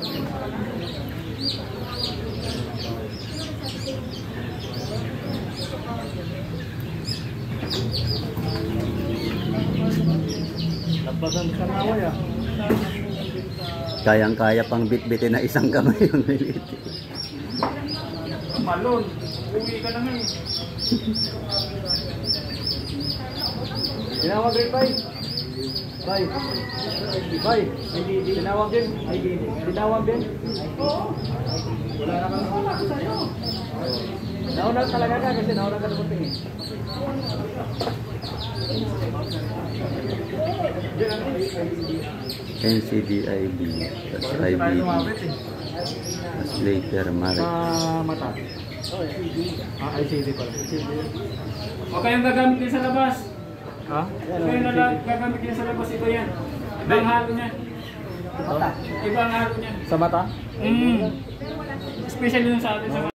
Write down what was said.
Labasan sa naway ah. Kayang-kaya pang bit-bitin na isang kamay yung lilit. Malon, uwi ka na ngayon. Tinawag rin, Bay. Bay. Bay. Tinawag din. Tinawag din. Wala na kang ako sa'yo. Nauna talaga ka kasi nauna ka napunting eh. NCDIB plus IBB plus later Marit. Mata. ICD pala. O kayong gagamit din sa labas. Ha? Kayong gagamit din sa labas, ito yan. Ibang halo niya. Ibang halo niya. Sa mata? Especially dun sa atin sa